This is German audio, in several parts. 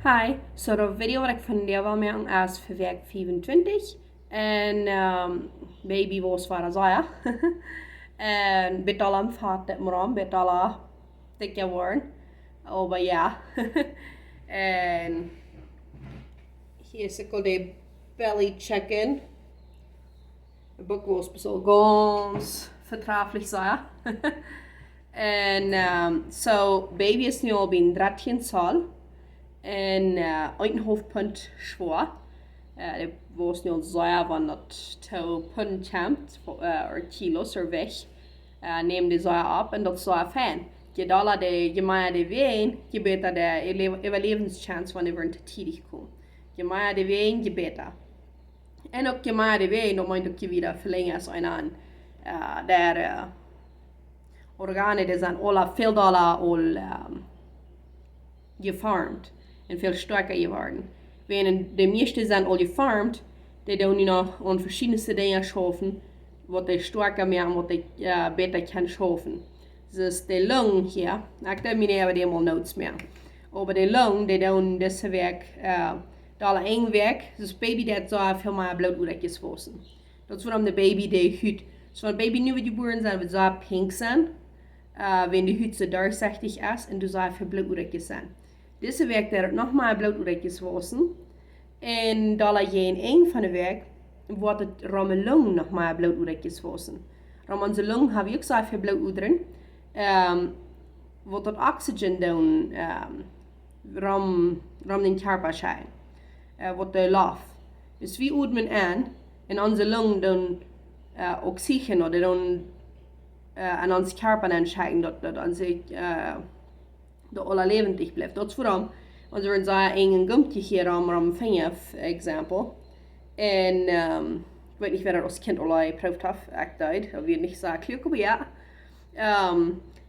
Hi, så de video wat ik van jou wil maken is voor week 25 en baby was waar zij en betal am vaart het maar betal dik geworden aber ja en hier is ook de belly chicken de boek was best ganz vertraglich zijn en so baby is nu al bij 13 jaar en 1,5 pond schwer. Det was nu sehr van dat 2 pond champt or kilos er weg. Neem de sehr ab en dat sehr fijn. Je dollar je meer de ween, je beter de overlevenschance wanneer we te tidig komen. Je meer de ween, je beter. En ook je meer de ween, dan moet je weer verlengen als een aan. Der organen, die zijn alle veel dollar al gefarmd. En veel sterker geworden. Wenn de meeste zijn al gefarmd, die doen nu nog aan verschillende dingen schaffen, wat die sterker meer en wat die beter kan schaffen. Dus de lung hier, ik denk niet dat we die notes meer. Maar de lung, die doen deze werk, alle één werk, dus baby dat zo veel meer bloeduretjes wassen. Dat is waarom de baby de huid, zo een baby nu geboren zijn, we zo pink zijn, wenn de huid zo doorzichtig is en dus zo veel bloeduretjes zijn. Deze week daar nog maar bloeduretjes wassen. En dan je een van de week wordt het ram lung nog maar bloeduretjes wassen. Ram onze lung hebben we ook zoveel bloeduderen. Wat het oxygen doen, ram den körper zijn. Wat de laf. Dus we ademen aan en onze lung doen oxygen of doen aan ons körper aanschijnen dat onze dat alle levendig blijft. Dat is waarom, want we zijn een gumpje hier aan vinger, example. En ik weet niet of dat als kind al geproefd heeft, ik deed, dat weet niet zo klug, maar ja.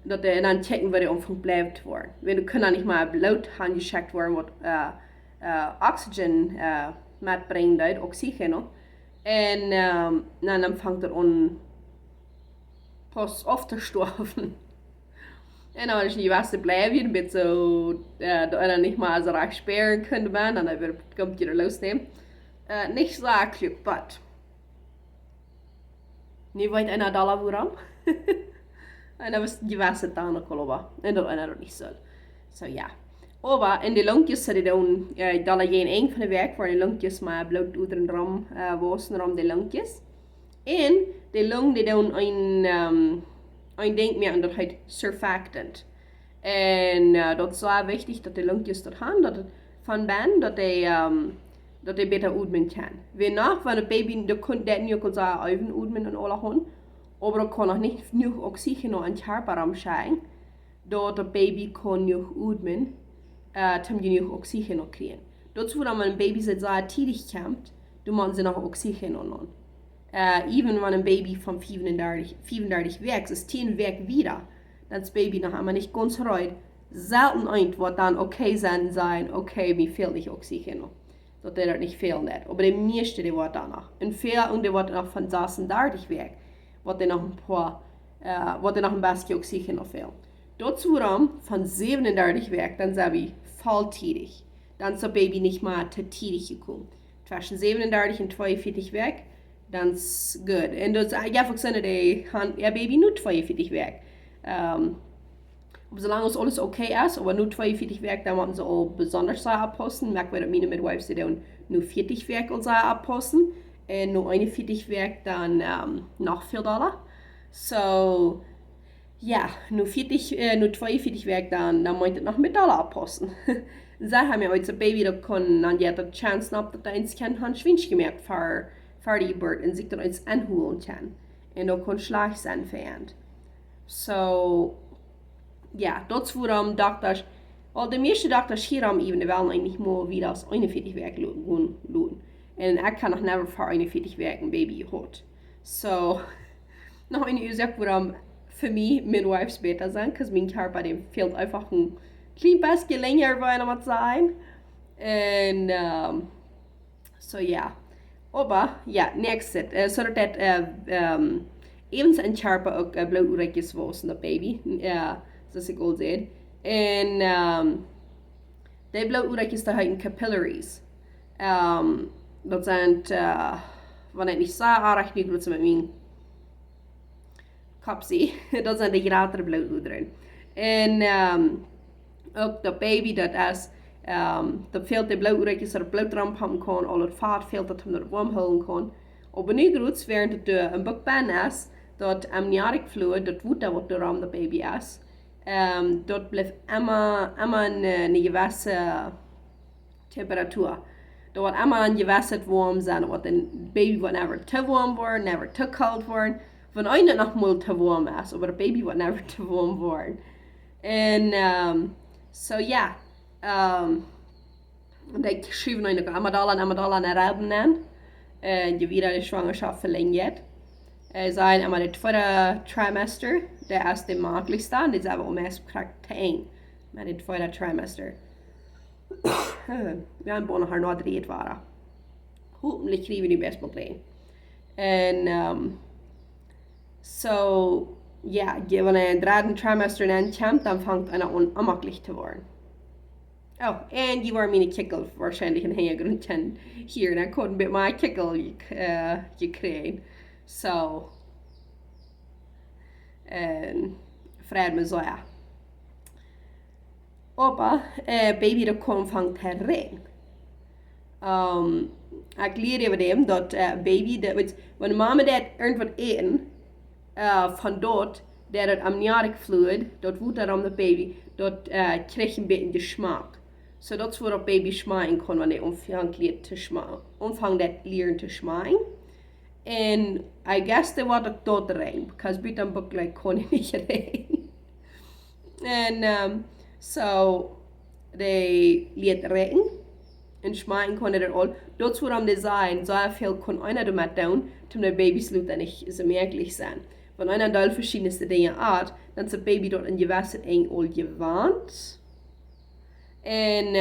Dat dan checken we de omvang blijft worden. We kunnen niet maar bloed aangecheckt worden wat oxygen metbrengt uit, oxygen. En dan vangt het aan pas af te sterven. En als je was blijven, een beetje zo, dat je niet maar zo erg sparen kunt ben, dan komt je er losnemen. Niet zo klug, maar nu weet je $1 waarom. En dan was je was het dan ook al en dat is niet zo. Zo ja. Maar in de longjes zitten dan $1 een van de werk waar de longjes maar bloeduderen ram wassen ram de longjes. En de long die dan een ding meer en dat heet surfactant. En dat is zo wichtig dat de longjes dat gaan, dat het van ben, dat hij beter ademen kan. Wie nog, van een baby, dat kan dat nu ook zo ademen en alle gaan. Maar dat kan nog niet genoeg oxygen aan het körper zijn, dat de baby kan niet ademen, om genoeg oxygen krijgen. Dat is waarom een baby zo tidig komt, dan moet ze nog oxygen aan. Even wanneer een baby van 35 weken is 10 weken wieder, dan is baby nog helemaal niet ganz ruid. Zelten eind wordt dan oké zijn, oké, mir fehlt nicht oxygen. Dat er niet veel net. Maar de meeste die wordt dan nog. En veel, en die wordt nog van 36 weken, wordt er nog een paar, wordt er nog een beetje oxygen nog veel. Dat is waarom van 37 weken, dan zijn we voltidig. Dan is de baby niet meer te tidig gekomen. Tussen 37 en 42 weken, dan is goed. En dus, ik heb ook zin dat ja, baby nu 42 weken. Zolang als alles oké is, maar nu 42 weken, dan moeten ze al besonders oppassen. Merk we dat mijn midwives die dan nu 40 weken al oppassen. En nu 41 weken dan nog veel dollar. So, ja, nu 42 weken dan moet het nog met dollar oppassen. Ze hebben ja ooit een baby dat kon, dan je hebt de chance op dat eens kan gaan schwinsch gemerkt voor die geboorte en zich dat eens aanhouden kan. En dat kon slag zijn veranderd. So, ja, dat is waarom dokters, wel de meeste dokters hier am even wel niet meer wie dat 41 weken doen. En ik kan nog never voor 41 weken een baby gehad. So, nog een uur waarom voor mij midwives beter zijn, want mijn körper dem fehlt einfach een klein beetje länger wollen wat zijn. En, so ja. Aber, ja, next it. So dat even zijn körper ook bloeduretjes was, dat baby. Zoals ik al zei. En Die bloeduretjes, dat heeten capillaries. Dat zijn, wanneer ik niet zo aardig nu doet ze met mijn kapsie, dat zijn de grotere bloeduren. En ook de baby dat is, dat veel de bloeduretjes er bloedramp hebben kan, al het vaat veel dat hem er wormholen kan. Op een groot während het een bakpan is, dat amniotic fluid, dat water wat er om de baby is, dat blijft immer een gewisse temperatuur. Dat wordt immer een gewisse warm zijn. Dat wordt een baby wordt never te warm worden, never te koud worden. Van einde nog mal te warm is, maar de baby wordt never te warm worden. En ja, ik schreef nog Amadala naar Raben aan. En je weer de Schwangaschaft verlängert. Zijn aber de tweede trimester, der is de makkelijkste, dit is aber meest praktisch, maar de tweede trimester. We hebben bijna haar nog 3 waren. Hopelijk krijgen we nu best wel plein. En wanneer een derde trimester aankomt, dan vangt een onmakkelijk te worden. Oh, en je wordt mijn kikkel waarschijnlijk een hele grond hier. En ik kon met mijn kikkel gekregen. So, Fred me zo ja. Opa, baby dat komt van terrein. Ik leer even dem dat baby, dat wanneer mama dat irgendwas eten, van dort, dat amniotic fluid, dat wordt daarom de baby, dat krijgt een beetje de smaak. So dat is waar baby schmaken kan wanneer omvangt dat leren te schmaken. And I guess they want to throw the rain because we don't book like corny rain. And so they let rain and schmaken kon er all. That's what they sagen. So viel kon einer damit down, zum der Babys lut dann nicht so merklich sein. Wenn einer da verschiedenste Dinge art, dann ist der Baby dort in gewasset eng all gewarnt. And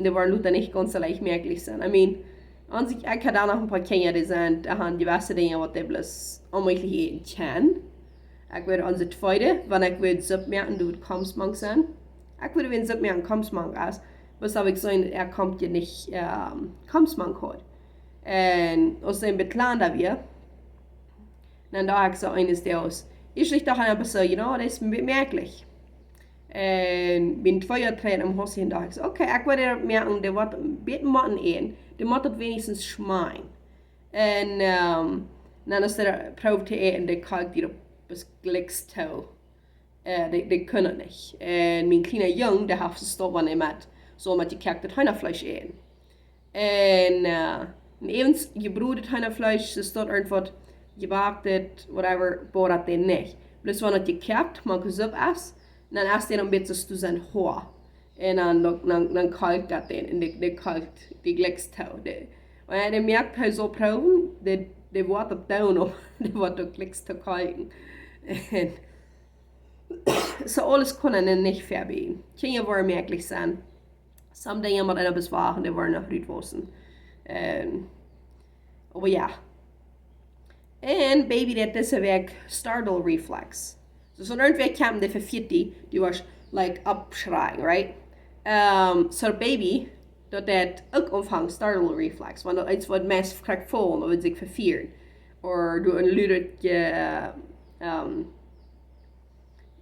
they waren lut dann nicht ganz so leicht merklich sein. I mean, an sich, ik had daar nog een paar kinderen die zijn, diverse dingen wat die bloos onmogelijk eten kan. Ik wil onze tweede, wanneer ik wil zupmerken door het komstmank zijn. Ik wil weer zupmerken komstmank is, was zou ik zeggen, komt je niet komstmank hoort. En als een betlaan dat weer, dan dacht ik zo eines deels, is ligt toch een beetje, dat is merkelijk. En binnen 2 jaar 3 am Hossie en dacht ik zo, oké, ik wil er merken, dat wordt een beetje matten eten. Die moet het wenigstens schmaaien. En dan als ze probeert te eten, dan kijkt die op het gelijkst toe. Die kunnen het niet. En mijn kleine jongen, die heeft ze stoppen en met zo met je kijkt het hennenvlees eten. En evens gebroederd hennenvlees, ze staat irgendwas, gebakt het, whatever, boort het niet. Dus wanneer je kijkt, maak je zo is, dan is het een beetje zo zijn hoor. En dan kalkt dat in. En de kalkt, die gelijkst toe. En je merkt hij zo proeven, de wordt op down op, de wordt ook gelijkst te kalken. En zo alles kunnen er niet verbeteren. Kan je wel merkelijk zijn. Sommige dingen moet er bezwaren, die worden nog uitwassen. Maar ja. En baby, dat is een werk startle reflex. Dus zo'n werk kwam de voor 40, die was like opschreien, right? So baby, dat ook omvangt startle reflex. Want dat iets wat mensen krijgt vol, of zich vervieren. Of door een luidje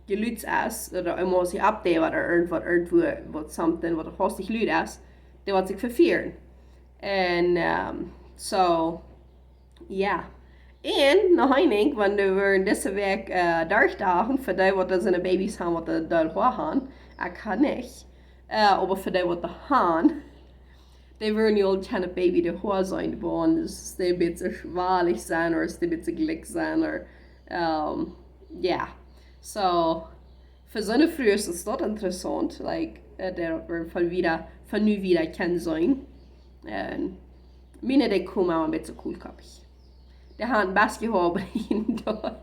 geluid is, dat er emotie opdeelt, wat er wat something, wat hostig luid is, dat wordt zich vervieren. En ja. En nog een ding, wanneer we deze week dagen, voor die wat zijn baby's gaan, wat de daar gaan, ik ga niet. Maar voor die wat de gaan, die willen niet al een baby de hoor zijn, dus die een beetje zwaarlijk zijn, of die een beetje gelijk zijn, of ja. So, voor zo'n vroeg is dat interessant, like, dat we van nu weer kan zijn. En mijn die komen al een beetje koelkapig. De hand best gehouden in dag.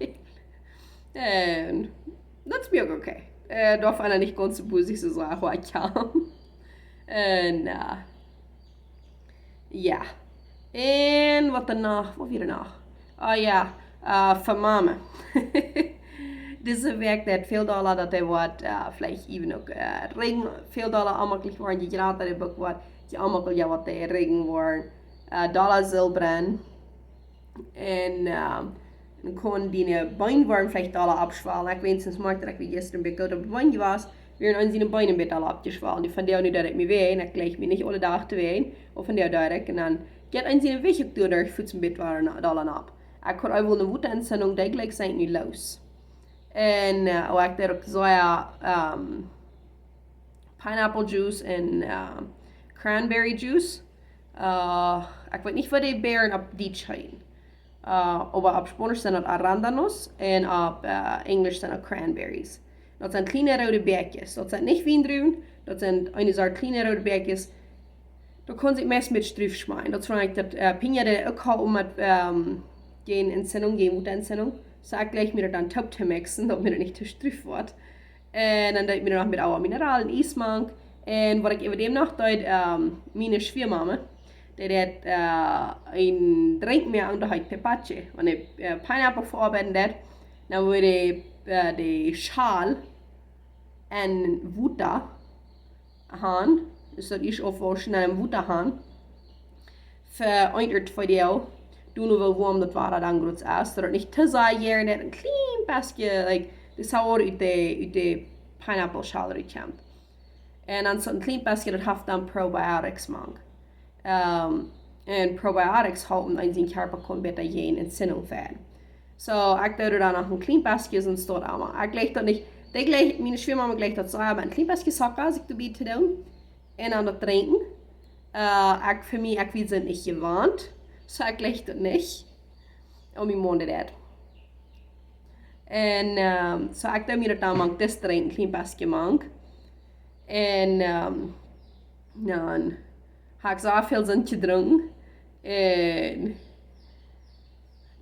En dat is ook oké. Darf einer nicht ganz so böse so sagen, wo ich kann. En ja. En wat er nog? Wat weer er nog? Oh ja, van mama. Diese Werk, dat veel dollar, dat er wat, vielleicht even ook ring, veel dollar aanmakkelijk worden, die graad dat er ook wat, die aanmakkelijk ja wat de ring worden, dollar zilberen, en dan kon die bein worden vielleicht dollar abschwalen. Ik weet sinds maakt dat ik gisteren bij goed op de bein was, weer een zijn bein een beetje dollar abgeschwalen. Die van jou nu dat ik me ween, dat gleich me niet alle dagen te ween, of van jou direct, en dan get een zijn weg door de voets een beetje dollar ab. Ik had ook wel een woedentzending, die gleich zijn nu los. En ik daar ook zo pineapple juice en cranberry juice. Ik weet niet wat die beren op die zijn. Aber op Spanisch zijn dat arándanos en op Engels zijn dat cranberries. Dat zijn kleine rode beertjes. Dat zijn niet wiendruwen, dat zijn een soort kleine rode beertjes. Daar kon ik meest met struf schmaaien. Dat is ik dat Pina dat ook hou met geen Entzündung, geen Wutentzündung. So ik gleich mir dann top te mixen, dat mir dat niet te struf wordt. En dan deed ik mir nog met oude mineralen, ijsmank. En wat ik even dem nog deed, mijn schwiermama, die had een drink meer aan de huid pepache. Wanneer pineapple verarbeiten deed, dan wordt de schaal en water gaan. Dus dat is of snel een water gaan. Vereinert voor jou. Doen we wel warm dat water dan goed is. Zodat het niet te saai is. En een klein beetje, like, de sauer uit de pineapple schaal eruit komt. En dan zo'n klein beetje dat heeft dan probiotics mang. En probiotics helpen in zijn körper kon beter geen Entzündung werden. So, ik doe er dan nog een klein beetje en staat allemaal. Ik leg dat niet, mijn schwiermama gleich dat zo, maar een klein beetje suiker als ik erbij te doen. En dan dat drinken. Voor mij, ik weet het niet gewend. So ik leg dat niet. Om mijn mond dat. En so ik doe me dat dan mang, dus drinken, een klein beetje mang. En dan heb ik zo veel zin gedronken. En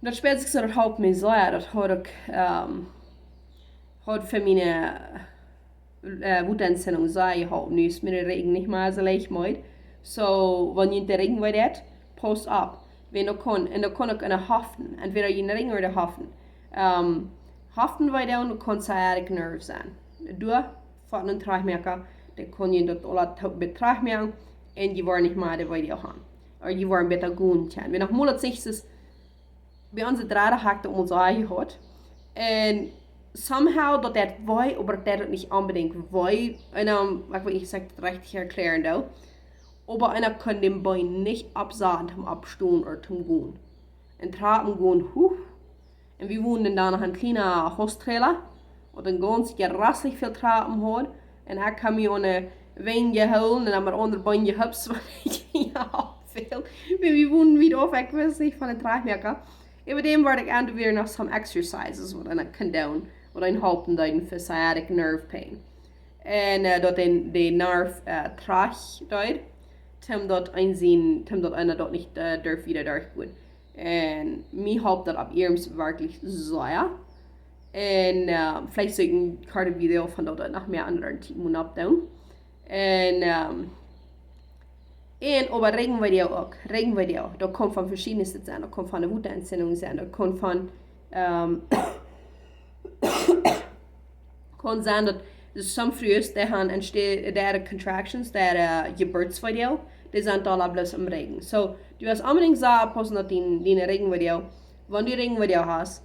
dat speelt zich zo dat helpt me zo, dat had ik had voor mijn Wutentzündung zo geholpen. Nu is mijn regen niet meer zo leicht mooi. So, wanneer je de regen wordt, post op. En dan kon ik in de haften, entweder in de ring of de haften. Haften waar dan kon sciatic nerve zijn. Door van een traagmerker, dan kon je dat alle betraagmerken en je wordt niet meer de video gaan. Of je wordt beter goed. En nog moeilijk zegt is, bij onze draden haakte ons eigen gehad. En somehow dat wij, maar dat niet unbedingt wij, en dan, ik weet niet exact het recht erklären da. Aber einer kann den Bein nicht absagen zum Abstehen oder zum Gehen. Und tragen gehen hoch. Und wir wohnen dann noch ein kleiner Haustrailer, wo dann ganz gerassig viel Trappen hat. Und ich kann mir eine Wein holen und dann mal andere Bein gehüpft, weil ich ja viel. Wir wohnen wieder auf, ich weiß nicht, von den Tragmerker. Über dem werde ich an wieder noch some exercises, wo dann ich kann tun, wo dann helfen dann für sciatic nerve pain. Und dat de nerve traag doet. Omdat einer dort nicht durf wieder durchgehen. Und mir helpt das ab ihrem wirklich sehr. Und vielleicht so ein kleines Video von dort noch mehr anderen Teams abdoen. Und aber Regenvideo auch. Regenvideo, das kommt von verschiedensten sein. Das kommt von der Wutentzündung sein. Das kommt von kann sein, dass some frühs der han entsteht der contractions der Geburtsvideo, die sind alle bloß im Regen. So, du hast unbedingt sagen, passen auf deine Regenvideo. Wenn du Regenvideo hast,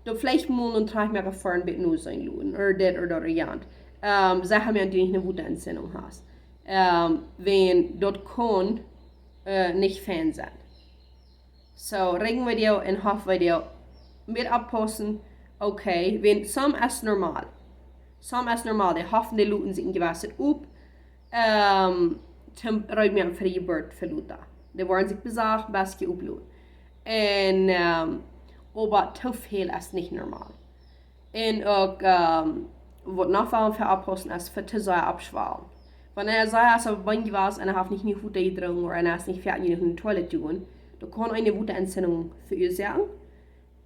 du vielleicht mal und trag mir vor ein bisschen Nuss einluden. Oder das oder das jant. Sag mir, dass du nicht eine Wutentzündung hast. Wenn dort kann nicht Fan sein. So, Regenvideo und Hochvideo mit abpassen, okay. Wenn some ist normal. Some is normaal, die hoffen die luten zich gewassen op, zum ruim mir für die Geburt verluten. Die wollen sich besagen, best opluten. En, aber zu viel ist nicht normal. En ook, wat nog wel für abpassen ist, für zu sehr abschwalen. Wenn sagt, als Bein was und hat nicht gut gedrungen oder ist nicht fertig in die Toilette tun, dann kann eine Wutentzündung verursachen.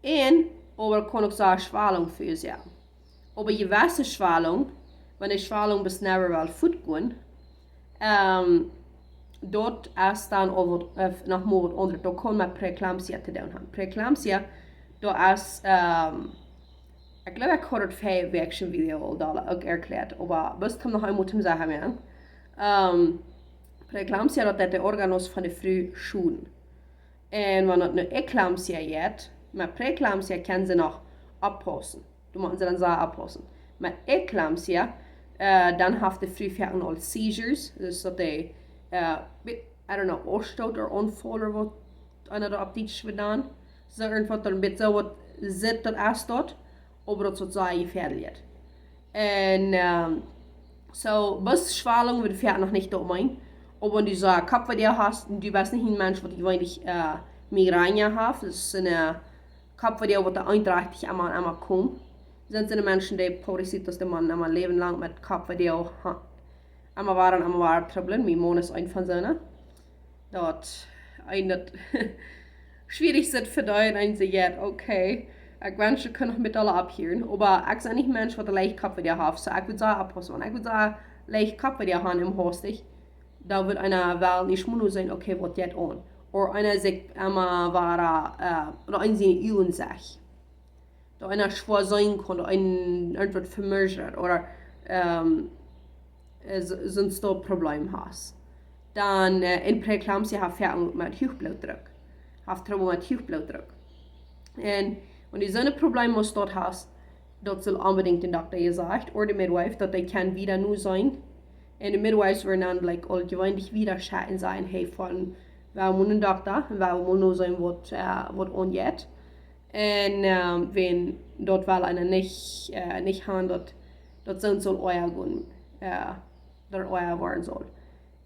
Und, aber kann auch so eine Schwellung verursachen. Aber je gewisse Schwellung, wenn die Schwellung bis näher wel voet gaan, dort ist dann noch mal wat onder. Da kann man Präeklampsia te doen haben. Präeklampsia, da ist Ich glaube, ich habe das 5 Action-Video auch erklärt, aber was kommt noch einmal zum Sachen mehr? Preeclampsia, dat de organos van de vrouw schoen. En wanneer het een eclampsia heeft, met preeclampsia kan ze nog oppassen. Dan moeten ze dan zo oppassen. Met eclampsia, dan heeft de vrouw vaak al seizures. Dus dat de, I don't know, oorstoot of onval wat einer op die gedaan. Zo irgendwas er een beetje zo wat zit dat aanstaat, maar dat zo gefährdet. En so, bis Schwallung wird vielleicht noch nicht da mein. Aber wenn du so einen Kopf, der hast, und du bist nicht ein Mensch, der eigentlich Migräne hat, das ist ein Kopf, der einträchtig einmal kommt. Sind die Menschen, die Parasitas, die man einmal leben lang mit Kopf, der auch einmal waren Trouble. Mein Mann ist ein von seinen. Das ist schwierig für dich, und sie sagt, okay, ich wünsche, ich kann noch mit alle abhören, aber ich bin nicht ein Mensch, der leicht Kopf, der hat. So, ich würde sagen, abpassen. Ich würde sagen, leicht Kopf, der hat im Hostig. Da wird einer wel nicht nur sein, okay, was geht an. Oder einer sagt immer, oder ein seine Üben sagt. Da einer schwer sein kann, oder ein irgendwas vermögert, oder sonst da Probleme hast. Dann in Präeklampsie hat er mit Hochblutdruck. Hat Trouble mit Hochblutdruck. Und wenn du so ein Problem dort hast, das soll unbedingt den Doktor gesagt, oder die Midwife, dass die kann wieder nur sein. Und die Midwives werden dann allgemein wieder schauen sein, hey, von, wir muss ein Doktor, wir muss nur sein, was angeht. Und wenn dort weil einer nicht handelt, das soll euer gehen, das euer werden soll.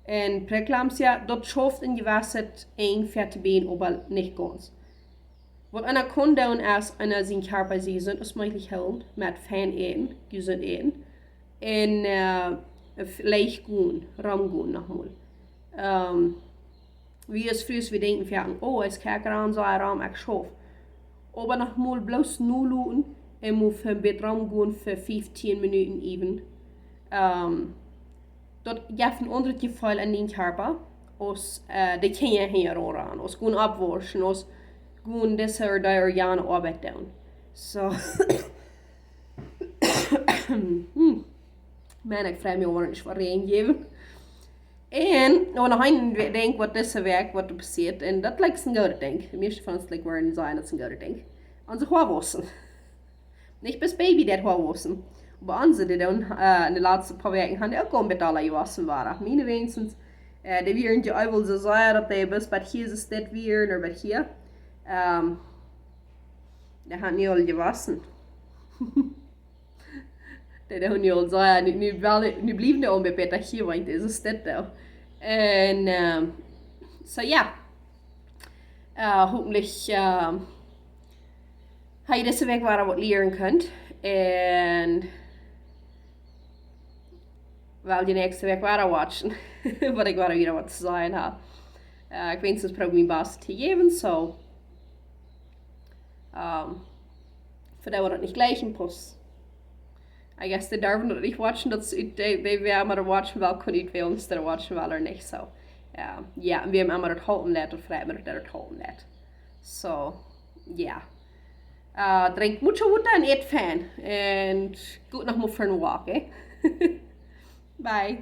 Und Präeklampsia, das schafft in gewasset ein Fettbein, aber nicht ganz. Was einer kann tun, ist, einer seinen Körper sehen, das möglich hält, mit fein eten, gesund eten, und leicht gehen, rum gehen nochmal. Wie es früher wir denken, oh, es kann gerade so ein Raum, ich schaffe. Aber nochmal bloß nur lassen, und muss ein bisschen rum gehen für 15 Minuten even. Dat geeft een ander gevoel aan die körper, als de kan je hier aan, als gewoon abwaschen, als gewoon deze of daar jaren arbeid doen. So, man, ik vraag me ook niet wat reageven. En, nog een denk wat deze werk, wat er passiert, en dat lijkt een goede ding. De meeste van ons worden zijn dat is een goede ding. En ze gaan wassen. Niet bis baby dat gaan wassen. Aber andere, die dann in den letzten paar Wochen haben auch ein bisschen alle gewassen waren. Meine wenigstens, die wären ja auch so sehr, dass die bis bei hier ist das wären, oder bei hier. Die haben nicht alle gewassen. Die haben nicht alle so, nu blieben die auch ein bisschen hier, weil das ist das da. Und, so ja. Hoffentlich, habe ich diese Weg was lernen könnt. Und weil die nächste Weg weiter watchen, weil ich wieder was zu sagen habe. Ich wenigstens probiere mein Bestes zu geben, so. Für die, die das nicht gleich im Post. I guess die dürfen das nicht watchen, die werden immer watchen, weil können wir uns das watchen, weil oder nicht, so. Ja, wir haben immer das halten lassen, und fragen wir das halten lassen. So, ja. Drink mucho water and eat fan. And good noch mal für einen Walk, eh? Bye.